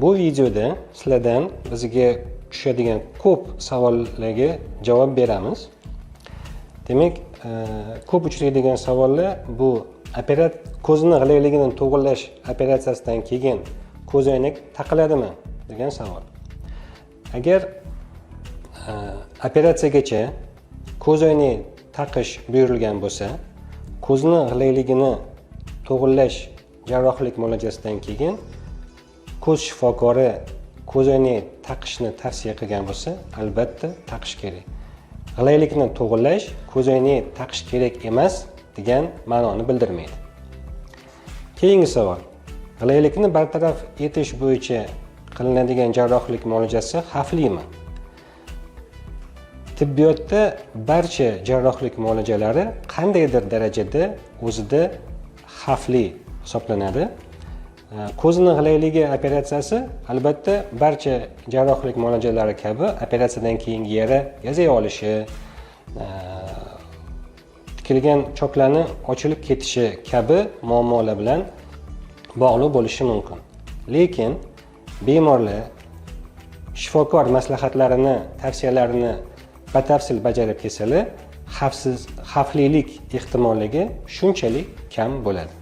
Bu videoda sizlardan bizga tushadigan ko'p savollarga javob beramiz. Demak, ko'p uchraydigan savollar bu ko'zni g'ilayligini to'g'irlash operatsiyasidan keyin ko'zoynak taqiladimi degan savol. Agar operatsiyagacha ko'zoynak taqish buyurilgan bo'lsa, ko'zni g'ilayligini to'g'irlash jarrohlik muolajasidan keyin ko'z shifokori ko'zoynak taqishni tavsiya qilgan bo'lsa, albatta taqish kerak. G'ilaylikni to'g'irlash ko'zoynak taqish kerak emas degan ma'noni bildirmaydi. Keyingi savol. G'ilaylikni bartaraf etish bo'yicha qilinadigan jarrohlik muolajasi xavflimi? Tibbiyotda barcha jarrohlik muolajalari qandaydir darajada o'zida xavfli hisoblanadi. Ko'zni g'ilayligi operatsiyasi albatta barcha jarrohlik muolajalari kabi operatsiyadan keyingi yara gazay olishi, tikilgan choklarni ochilib ketishi kabi muammolar bilan bog'liq bo'lishi mumkin. Lekin bemorlar shifokor maslahatlarini, tavsiyalarini batafsil bajarib kelsalar, xavflilik ehtimolligi shunchalik kam bo'ladi.